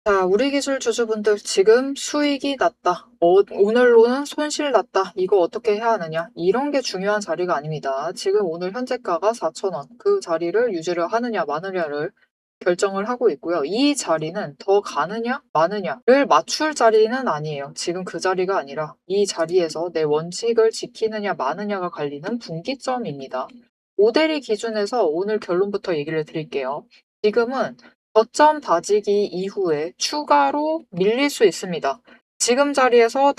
자, 우리 기술 주주분들 지금 수익이 났다. 오늘로는 손실 났다. 이거 어떻게 해야 하느냐? 이런 게 중요한 자리가 아닙니다. 지금 오늘 현재가가 4,000원. 그 자리를 유지를 하느냐 마느냐를 결정을 하고 있고요. 이 자리는 더 가느냐 마느냐를 맞출 자리는 아니에요. 지금 그 자리가 아니라 이 자리에서 내 원칙을 지키느냐 마느냐가 갈리는 분기점입니다. 모델이 기준에서 오늘 결론부터 얘기를 드릴게요. 지금은 저점 다지기 이후에 추가로 밀릴 수 있습니다. 지금 자리에서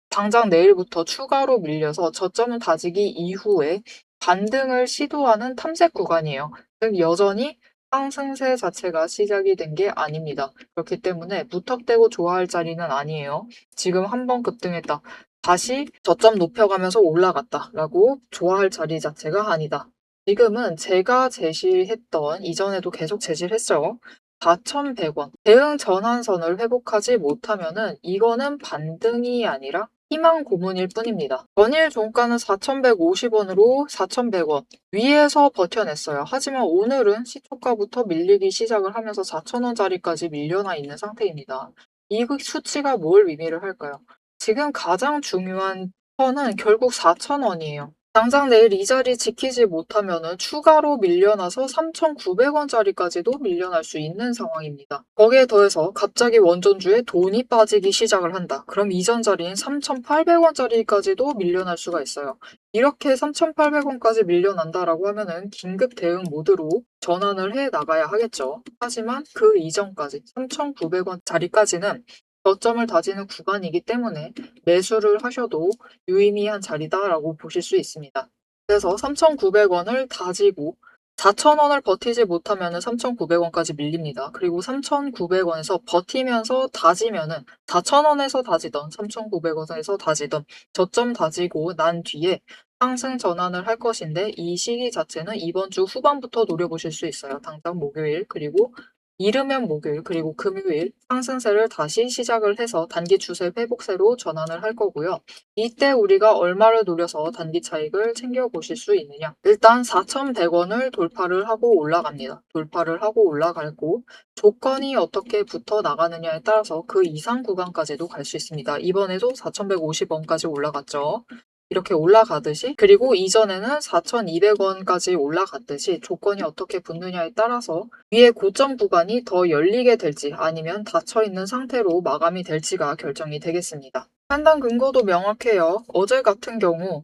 당장 내일부터 추가로 밀려서 저점은 다지기 이후에 반등을 시도하는 탐색 구간이에요. 즉 여전히 상승세 자체가 시작이 된 게 아닙니다. 그렇기 때문에 무턱대고 좋아할 자리는 아니에요. 지금 한번 급등했다. 다시 저점 높여가면서 올라갔다 라고 좋아할 자리 자체가 아니다. 지금은 제가 제시했던, 이전에도 계속 제시를 했죠. 4,100원. 대응 전환선을 회복하지 못하면은 이거는 반등이 아니라 희망 고문일 뿐입니다. 전일 종가는 4,150원으로 4,100원. 위에서 버텨냈어요. 하지만 오늘은 시초가부터 밀리기 시작을 하면서 4,000원짜리까지 밀려나 있는 상태입니다. 이 수치가 뭘 의미를 할까요? 지금 가장 중요한 선은 결국 4,000원이에요. 당장 내일 이 자리 지키지 못하면은 추가로 밀려나서 3,900원짜리까지도 밀려날 수 있는 상황입니다. 거기에 더해서 갑자기 원전주에 돈이 빠지기 시작을 한다. 그럼 이전 자리인 3,800원짜리까지도 밀려날 수가 있어요. 이렇게 3,800원까지 밀려난다라고 하면은 긴급 대응 모드로 전환을 해 나가야 하겠죠. 하지만 그 이전까지 3,900원짜리까지는 저점을 다지는 구간이기 때문에 매수를 하셔도 유의미한 자리다라고 보실 수 있습니다. 그래서 3,900원을 다지고 4,000원을 버티지 못하면 3,900원까지 밀립니다. 그리고 3,900원에서 버티면서 다지면은 4,000원에서 다지던 3,900원에서 다지던 저점 다지고 난 뒤에 상승 전환을 할 것인데 이 시기 자체는 이번 주 후반부터 노려보실 수 있어요. 당장 목요일 그리고 이르면 목요일 그리고 금요일 상승세를 다시 시작을 해서 단기 추세 회복세로 전환을 할 거고요. 이때 우리가 얼마를 노려서 단기 차익을 챙겨보실 수 있느냐. 일단 4,100원을 돌파를 하고 올라갑니다. 돌파를 하고 올라가고 조건이 어떻게 붙어 나가느냐에 따라서 그 이상 구간까지도 갈 수 있습니다. 이번에도 4,150원까지 올라갔죠. 이렇게 올라가듯이 그리고 이전에는 4,200원까지 올라갔듯이 조건이 어떻게 붙느냐에 따라서 위에 고점 구간이 더 열리게 될지 아니면 닫혀있는 상태로 마감이 될지가 결정이 되겠습니다. 판단 근거도 명확해요. 어제 같은 경우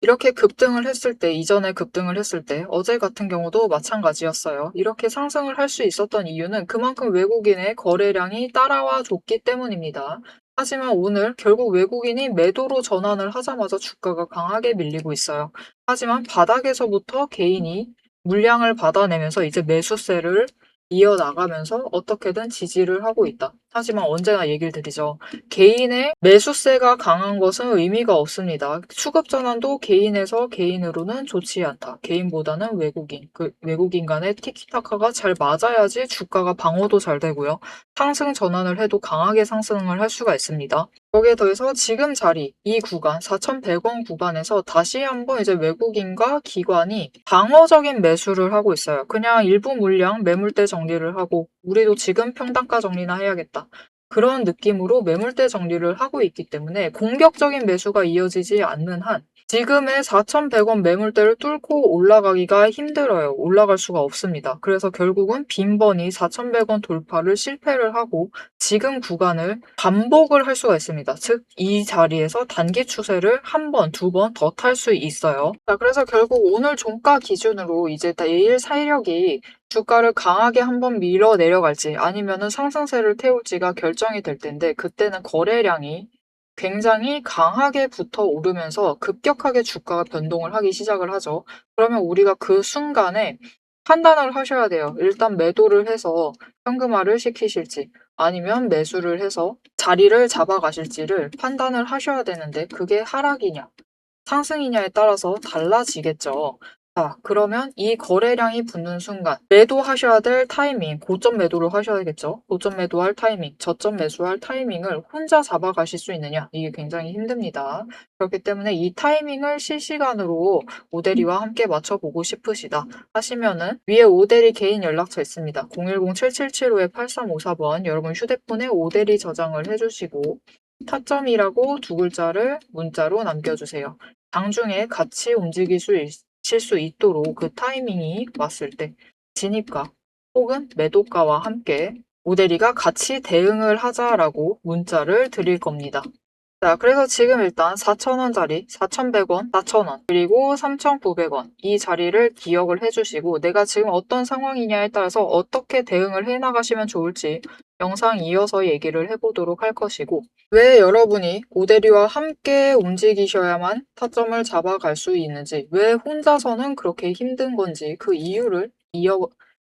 이렇게 급등을 했을 때, 이전에 급등을 했을 때, 어제 같은 경우도 마찬가지였어요. 이렇게 상승을 할 수 있었던 이유는 그만큼 외국인의 거래량이 따라와 줬기 때문입니다. 하지만 오늘 결국 외국인이 매도로 전환을 하자마자 주가가 강하게 밀리고 있어요. 하지만 바닥에서부터 개인이 물량을 받아내면서 이제 매수세를 이어나가면서 어떻게든 지지를 하고 있다. 하지만 언제나 얘기를 드리죠. 개인의 매수세가 강한 것은 의미가 없습니다. 수급 전환도 개인에서 개인으로는 좋지 않다. 개인보다는 외국인, 그 외국인 간의 티키타카가 잘 맞아야지 주가가 방어도 잘 되고요. 상승 전환을 해도 강하게 상승을 할 수가 있습니다. 거기에 더해서 지금 자리, 이 구간, 4,100원 구간에서 다시 한번 이제 외국인과 기관이 방어적인 매수를 하고 있어요. 그냥 일부 물량 매물대 정리를 하고 우리도 지금 평단가 정리나 해야겠다. 그런 느낌으로 매물대 정리를 하고 있기 때문에 공격적인 매수가 이어지지 않는 한 지금의 4,100원 매물대를 뚫고 올라가기가 힘들어요. 올라갈 수가 없습니다. 그래서 결국은 빈번히 4,100원 돌파를 실패를 하고 지금 구간을 반복을 할 수가 있습니다. 즉, 이 자리에서 단기 추세를 한 번, 두 번 더 탈 수 있어요. 자, 그래서 결국 오늘 종가 기준으로 이제 내일 사이력이 주가를 강하게 한번 밀어 내려갈지 아니면은 상승세를 태울지가 결정이 될 텐데 그때는 거래량이 굉장히 강하게 붙어 오르면서 급격하게 주가가 변동을 하기 시작을 하죠. 그러면 우리가 그 순간에 판단을 하셔야 돼요. 일단 매도를 해서 현금화를 시키실지 아니면 매수를 해서 자리를 잡아가실지를 판단을 하셔야 되는데 그게 하락이냐 상승이냐에 따라서 달라지겠죠. 자, 그러면 이 거래량이 붙는 순간 매도하셔야 될 타이밍, 고점 매도를 하셔야겠죠. 고점 매도할 타이밍, 저점 매수할 타이밍을 혼자 잡아가실 수 있느냐? 이게 굉장히 힘듭니다. 그렇기 때문에 이 타이밍을 실시간으로 오대리와 함께 맞춰보고 싶으시다 하시면은 위에 오대리 개인 연락처 있습니다. 010-7775-8354번 여러분 휴대폰에 오대리 저장을 해주시고 타점이라고 두 글자를 문자로 남겨주세요. 장중에 같이 움직이실 수 있도록 그 타이밍이 왔을 때 진입가 혹은 매도가와 함께 오대리가 같이 대응을 하자라고 문자를 드릴 겁니다. 자, 그래서 지금 일단 4,000원짜리 4,100원, 4,000원, 그리고 3,900원 이 자리를 기억을 해주시고 내가 지금 어떤 상황이냐에 따라서 어떻게 대응을 해나가시면 좋을지 영상 이어서 얘기를 해보도록 할 것이고 왜 여러분이 오대리와 함께 움직이셔야만 타점을 잡아갈 수 있는지 왜 혼자서는 그렇게 힘든 건지 그 이유를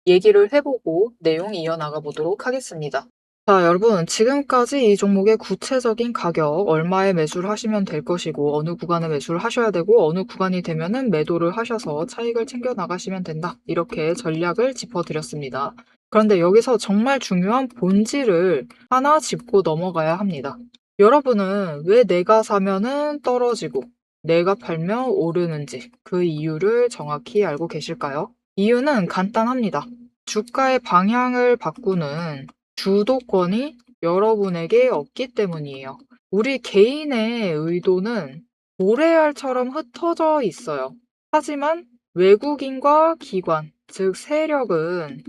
얘기를 해보고 내용 이어나가 보도록 하겠습니다. 자, 여러분, 지금까지 이 종목의 구체적인 가격, 얼마에 매수를 하시면 될 것이고, 어느 구간에 매수를 하셔야 되고, 어느 구간이 되면은 매도를 하셔서 차익을 챙겨 나가시면 된다. 이렇게 전략을 짚어드렸습니다. 그런데 여기서 정말 중요한 본질을 하나 짚고 넘어가야 합니다. 여러분은 왜 내가 사면은 떨어지고, 내가 팔면 오르는지 그 이유를 정확히 알고 계실까요? 이유는 간단합니다. 주가의 방향을 바꾸는 주도권이 여러분에게 없기 때문이에요. 우리 개인의 의도는 모래알처럼 흩어져 있어요. 하지만 외국인과 기관, 즉 세력은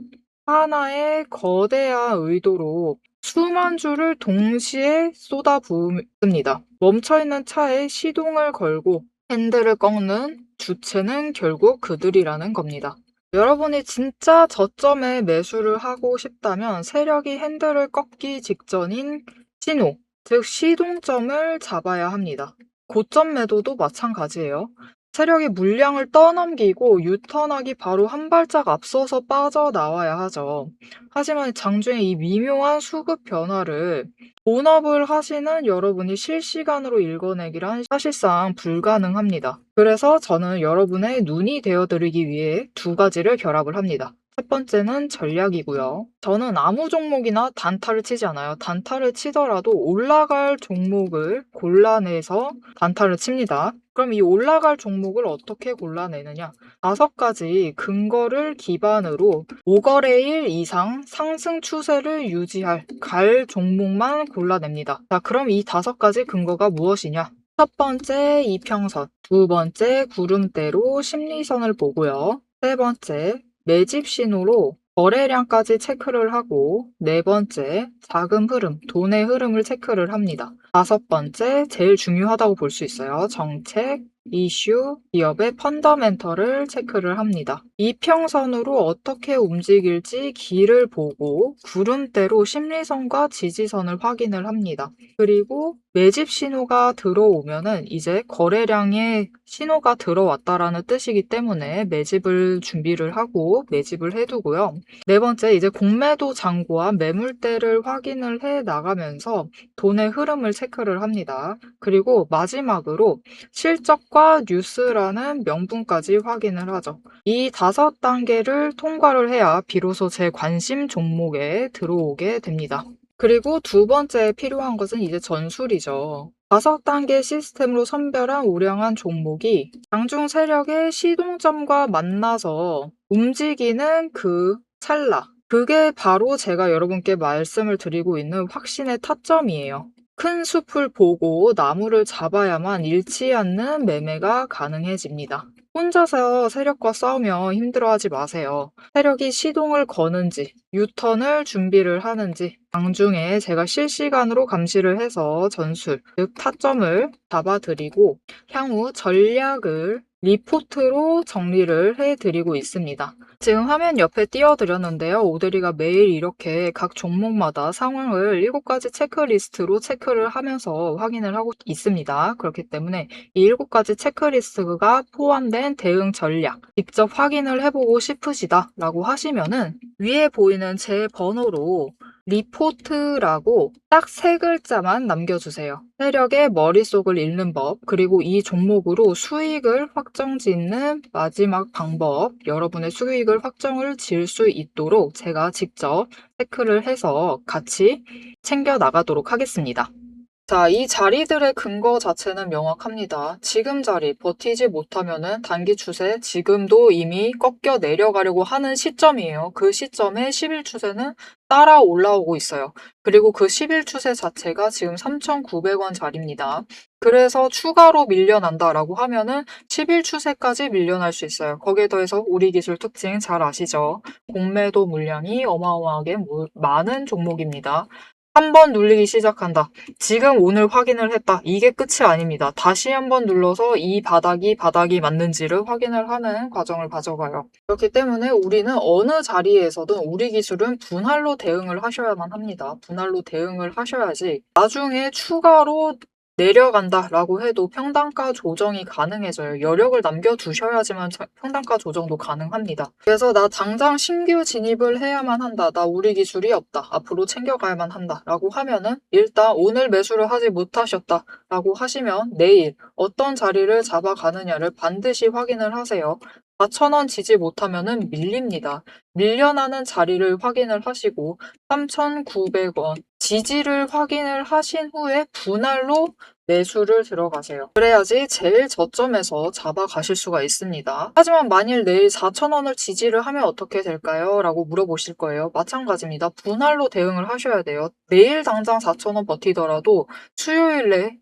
하나의 거대한 의도로 수만 줄을 동시에 쏟아부습니다. 멈춰있는 차에 시동을 걸고 핸들을 꺾는 주체는 결국 그들이라는 겁니다. 여러분이 진짜 저점에 매수를 하고 싶다면 세력이 핸들을 꺾기 직전인 신호, 즉 시동점을 잡아야 합니다. 고점 매도도 마찬가지예요. 세력이 물량을 떠넘기고 유턴하기 바로 한 발짝 앞서서 빠져나와야 하죠. 하지만 장중에 이 미묘한 수급 변화를 본업을 하시는 여러분이 실시간으로 읽어내기란 사실상 불가능합니다. 그래서 저는 여러분의 눈이 되어드리기 위해 두 가지를 결합을 합니다. 첫 번째는 전략이고요. 저는 아무 종목이나 단타를 치지 않아요. 단타를 치더라도 올라갈 종목을 골라내서 단타를 칩니다. 그럼 이 올라갈 종목을 어떻게 골라내느냐? 5가지 근거를 기반으로 5거래일 이상 상승 추세를 유지할 갈 종목만 골라냅니다. 자, 그럼 이 5가지 근거가 무엇이냐? 첫 번째 이평선, 두 번째 구름대로 심리선을 보고요. 세 번째 매집 신호로 거래량까지 체크를 하고 네 번째 자금 흐름, 돈의 흐름을 체크를 합니다. 다섯 번째 제일 중요하다고 볼 수 있어요. 정책, 이슈, 기업의 펀더멘털을 체크를 합니다. 이평선으로 어떻게 움직일지 길을 보고 구름대로 심리선과 지지선을 확인을 합니다. 그리고 매집 신호가 들어오면은 이제 거래량의 신호가 들어왔다라는 뜻이기 때문에 매집을 준비를 하고 매집을 해두고요. 네 번째, 이제 공매도 잔고와 매물대를 확인을 해 나가면서 돈의 흐름을 체크를 합니다. 그리고 마지막으로 실적과 뉴스라는 명분까지 확인을 하죠. 이 5단계를 통과를 해야 비로소 제 관심 종목에 들어오게 됩니다. 그리고 두 번째 필요한 것은 이제 전술이죠. 5단계 시스템으로 선별한 우량한 종목이 장중 세력의 시동점과 만나서 움직이는 그 찰나. 그게 바로 제가 여러분께 말씀을 드리고 있는 확신의 타점이에요. 큰 숲을 보고 나무를 잡아야만 잃지 않는 매매가 가능해집니다. 혼자서 세력과 싸우며 힘들어하지 마세요. 세력이 시동을 거는지, 유턴을 준비를 하는지 장중에 제가 실시간으로 감시를 해서 전술, 즉 타점을 잡아드리고 향후 전략을 리포트로 정리를 해드리고 있습니다. 지금 화면 옆에 띄워드렸는데요. 오대리가 매일 이렇게 각 종목마다 상황을 7가지 체크리스트로 체크를 하면서 확인을 하고 있습니다. 그렇기 때문에 이 7가지 체크리스트가 포함된 대응 전략 직접 확인을 해보고 싶으시다 라고 하시면은 위에 보이는 제 번호로 리포트라고 딱 세 글자만 남겨주세요. 세력의 머릿속을 읽는 법, 그리고 이 종목으로 수익을 확정 짓는 마지막 방법, 여러분의 수익을 확정을 지을 수 있도록 제가 직접 체크를 해서 같이 챙겨 나가도록 하겠습니다. 자, 이 자리들의 근거 자체는 명확합니다. 지금 자리 버티지 못하면은 단기 추세 지금도 이미 꺾여 내려가려고 하는 시점이에요. 그 시점에 10일 추세는 따라 올라오고 있어요. 그리고 그 10일 추세 자체가 지금 3,900원 자리입니다. 그래서 추가로 밀려난다라고 하면은 10일 추세까지 밀려날 수 있어요. 거기에 더해서 우리 기술 특징 잘 아시죠? 공매도 물량이 어마어마하게 많은 종목입니다. 한 번 눌리기 시작한다. 지금 오늘 확인을 했다. 이게 끝이 아닙니다. 다시 한번 눌러서 이 바닥이 맞는지를 확인을 하는 과정을 가져가요. 그렇기 때문에 우리는 어느 자리에서든 우리 기술은 분할로 대응을 하셔야만 합니다. 분할로 대응을 하셔야지 나중에 추가로 내려간다라고 해도 평단가 조정이 가능해져요. 여력을 남겨두셔야지만 평단가 조정도 가능합니다. 그래서 나 당장 신규 진입을 해야만 한다. 나 우리 기술이 없다. 앞으로 챙겨가야만 한다. 라고 하면은 일단 오늘 매수를 하지 못하셨다. 라고 하시면 내일 어떤 자리를 잡아가느냐를 반드시 확인을 하세요. 4,000원 지지 못하면은 밀립니다. 밀려나는 자리를 확인을 하시고 3,900원 지지를 확인을 하신 후에 분할로 매수를 들어가세요. 그래야지 제일 저점에서 잡아가실 수가 있습니다. 하지만 만일 내일 4,000원을 지지를 하면 어떻게 될까요? 라고 물어보실 거예요. 마찬가지입니다. 분할로 대응을 하셔야 돼요. 내일 당장 4,000원 버티더라도 수요일,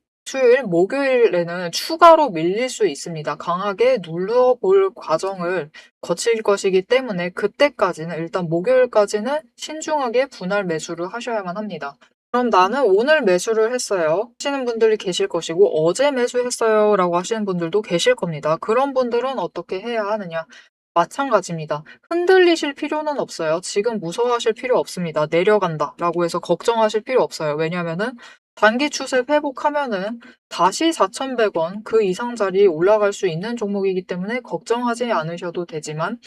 목요일에는 추가로 밀릴 수 있습니다. 강하게 눌러볼 과정을 거칠 것이기 때문에 그때까지는 일단 목요일까지는 신중하게 분할 매수를 하셔야만 합니다. 그럼 나는 오늘 매수를 했어요. 하시는 분들이 계실 것이고 어제 매수했어요 라고 하시는 분들도 계실 겁니다. 그런 분들은 어떻게 해야 하느냐? 마찬가지입니다. 흔들리실 필요는 없어요. 지금 무서워하실 필요 없습니다. 내려간다 라고 해서 걱정하실 필요 없어요. 왜냐면은 단기 추세 회복하면은 다시 4,100원 그 이상 자리에 올라갈 수 있는 종목이기 때문에 걱정하지 않으셔도 되지만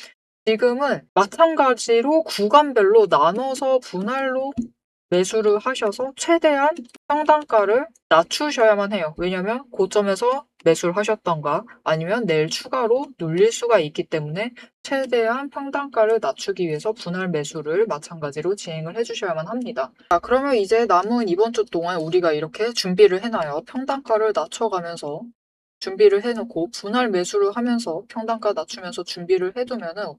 지금은 마찬가지로 구간별로 나눠서 분할로 매수를 하셔서 최대한 평단가를 낮추셔야만 해요. 왜냐면 고점에서 매수를 하셨던가 아니면 내일 추가로 눌릴 수가 있기 때문에 최대한 평단가를 낮추기 위해서 분할 매수를 마찬가지로 진행을 해주셔야만 합니다. 자, 그러면 이제 남은 이번 주 동안 우리가 이렇게 준비를 해놔요. 평단가를 낮춰가면서 준비를 해놓고 분할 매수를 하면서 평단가 낮추면서 준비를 해두면은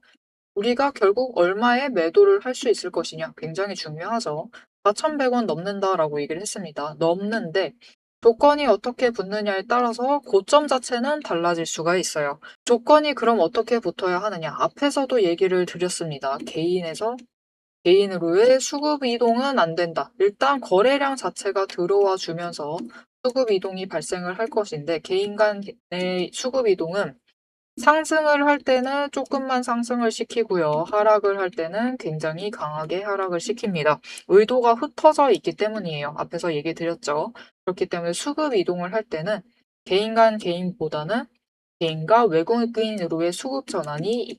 우리가 결국 얼마에 매도를 할 수 있을 것이냐 굉장히 중요하죠. 4,100원 넘는다라고 얘기를 했습니다. 넘는데 조건이 어떻게 붙느냐에 따라서 고점 자체는 달라질 수가 있어요. 조건이 그럼 어떻게 붙어야 하느냐? 앞에서도 얘기를 드렸습니다. 개인으로의 수급 이동은 안 된다. 일단 거래량 자체가 들어와 주면서 수급 이동이 발생을 할 것인데 개인 간의 수급 이동은 상승을 할 때는 조금만 상승을 시키고요. 하락을 할 때는 굉장히 강하게 하락을 시킵니다. 의도가 흩어져 있기 때문이에요. 앞에서 얘기 드렸죠. 그렇기 때문에 수급 이동을 할 때는 개인 간 개인보다는 개인과 외국인으로의 수급 전환이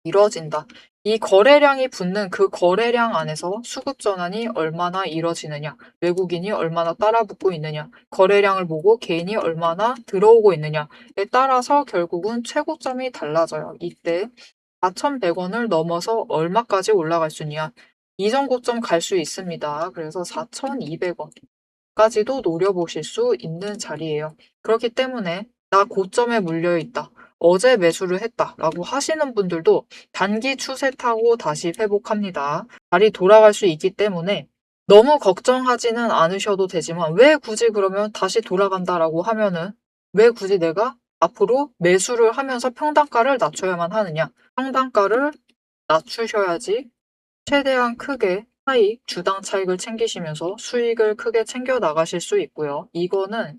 이뤄진다. 이 거래량이 붙는 그 거래량 안에서 수급 전환이 얼마나 이뤄지느냐, 외국인이 얼마나 따라붙고 있느냐, 거래량을 보고 개인이 얼마나 들어오고 있느냐에 따라서 결국은 최고점이 달라져요. 이때 4,100원을 넘어서 얼마까지 올라갈 수 있냐, 이전 고점 갈 수 있습니다. 그래서 4,200원까지도 노려보실 수 있는 자리예요. 그렇기 때문에 나 고점에 물려 있다. 어제 매수를 했다라고 하시는 분들도 단기 추세 타고 다시 회복합니다. 다시 돌아갈 수 있기 때문에 너무 걱정하지는 않으셔도 되지만 왜 굳이 그러면 다시 돌아간다라고 하면은 왜 굳이 내가 앞으로 매수를 하면서 평단가를 낮춰야만 하느냐? 평단가를 낮추셔야지 최대한 크게 주당 차익을 챙기시면서 수익을 크게 챙겨 나가실 수 있고요. 이거는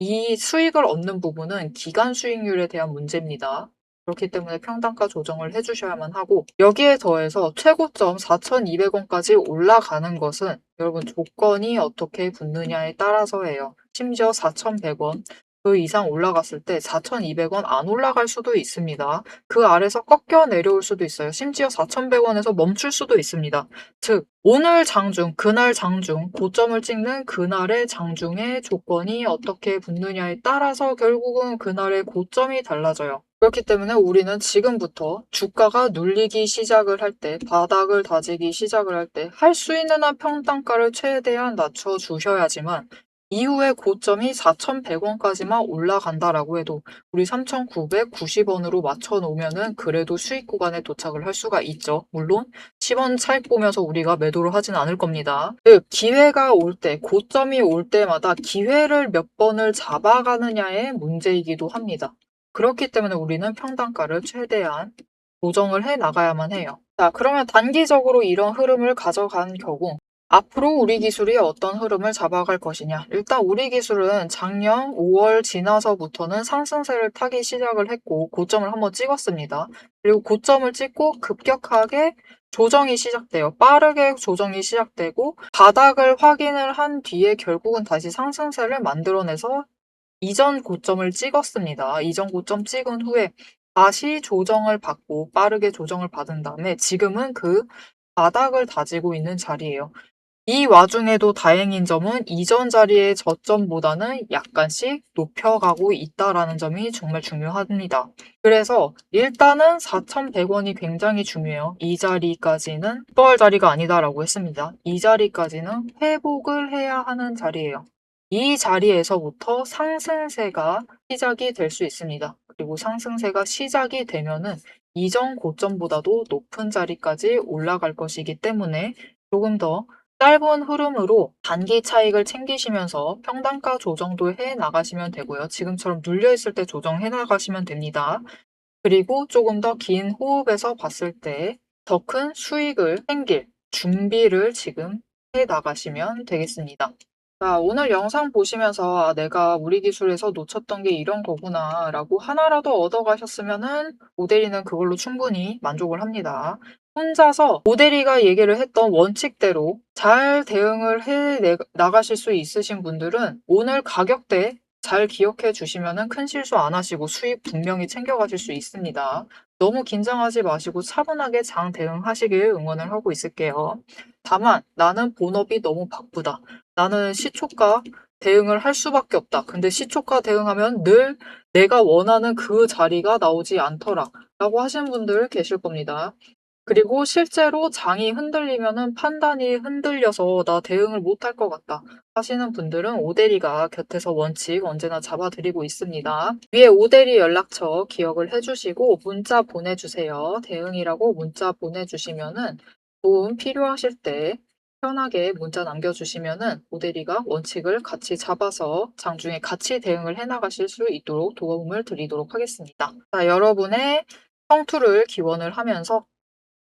이 수익을 얻는 부분은 기간 수익률에 대한 문제입니다. 그렇기 때문에 평단가 조정을 해주셔야만 하고 여기에 더해서 최고점 4,200원까지 올라가는 것은 여러분 조건이 어떻게 붙느냐에 따라서 해요. 심지어 4,100원 그 이상 올라갔을 때 4,200원 안 올라갈 수도 있습니다. 그 아래서 꺾여 내려올 수도 있어요. 심지어 4,100원에서 멈출 수도 있습니다. 즉, 오늘 장중, 그날 장중, 고점을 찍는 그날의 장중의 조건이 어떻게 붙느냐에 따라서 결국은 그날의 고점이 달라져요. 그렇기 때문에 우리는 지금부터 주가가 눌리기 시작을 할 때, 바닥을 다지기 시작을 할 때, 할 수 있는 한 평단가를 최대한 낮춰주셔야지만 이후에 고점이 4,100원까지만 올라간다라고 해도 우리 3,990원으로 맞춰놓으면은 그래도 수익 구간에 도착을 할 수가 있죠. 물론 10원 차익 보면서 우리가 매도를 하진 않을 겁니다. 즉, 기회가 올 때, 고점이 올 때마다 기회를 몇 번을 잡아가느냐의 문제이기도 합니다. 그렇기 때문에 우리는 평단가를 최대한 조정을 해 나가야만 해요. 자, 그러면 단기적으로 이런 흐름을 가져간 경우 앞으로 우리 기술이 어떤 흐름을 잡아갈 것이냐. 일단 우리 기술은 작년 5월 지나서부터는 상승세를 타기 시작을 했고 고점을 한번 찍었습니다. 그리고 고점을 찍고 급격하게 조정이 시작돼요. 빠르게 조정이 시작되고 바닥을 확인을 한 뒤에 결국은 다시 상승세를 만들어내서 이전 고점을 찍었습니다. 이전 고점 찍은 후에 다시 조정을 받고 빠르게 조정을 받은 다음에 지금은 그 바닥을 다지고 있는 자리예요. 이 와중에도 다행인 점은 이전 자리의 저점보다는 약간씩 높여가고 있다라는 점이 정말 중요합니다. 그래서 일단은 4,100원이 굉장히 중요해요. 이 자리까지는 또 자리가 아니다라고 했습니다. 이 자리까지는 회복을 해야 하는 자리예요. 이 자리에서부터 상승세가 시작이 될 수 있습니다. 그리고 상승세가 시작이 되면은 이전 고점보다도 높은 자리까지 올라갈 것이기 때문에 조금 더 짧은 흐름으로 단기 차익을 챙기시면서 평단가 조정도 해 나가시면 되고요. 지금처럼 눌려있을 때 조정해 나가시면 됩니다. 그리고 조금 더 긴 호흡에서 봤을 때 더 큰 수익을 챙길 준비를 지금 해 나가시면 되겠습니다. 자, 오늘 영상 보시면서 아, 내가 우리 기술에서 놓쳤던 게 이런 거구나 라고 하나라도 얻어가셨으면은 모델이는 그걸로 충분히 만족을 합니다. 혼자서 모델이가 얘기를 했던 원칙대로 잘 대응을 해 나가실 수 있으신 분들은 오늘 가격대 잘 기억해 주시면은 큰 실수 안 하시고 수익 분명히 챙겨가실 수 있습니다. 너무 긴장하지 마시고 차분하게 장 대응하시길 응원을 하고 있을게요. 다만 나는 본업이 너무 바쁘다. 나는 시초가 대응을 할 수밖에 없다. 근데 시초가 대응하면 늘 내가 원하는 그 자리가 나오지 않더라. 라고 하시는 분들 계실 겁니다. 그리고 실제로 장이 흔들리면은 판단이 흔들려서 나 대응을 못할 것 같다 하시는 분들은 오대리가 곁에서 원칙 언제나 잡아드리고 있습니다. 위에 오대리 연락처 기억을 해주시고 문자 보내주세요. 대응이라고 문자 보내주시면은 도움 필요하실 때 편하게 문자 남겨주시면은 오대리가 원칙을 같이 잡아서 장중에 같이 대응을 해나가실 수 있도록 도움을 드리도록 하겠습니다. 자, 여러분의 성투를 기원을 하면서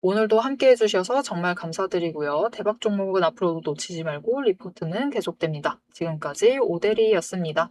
오늘도 함께 해주셔서 정말 감사드리고요. 대박 종목은 앞으로도 놓치지 말고 리포트는 계속됩니다. 지금까지 오대리였습니다.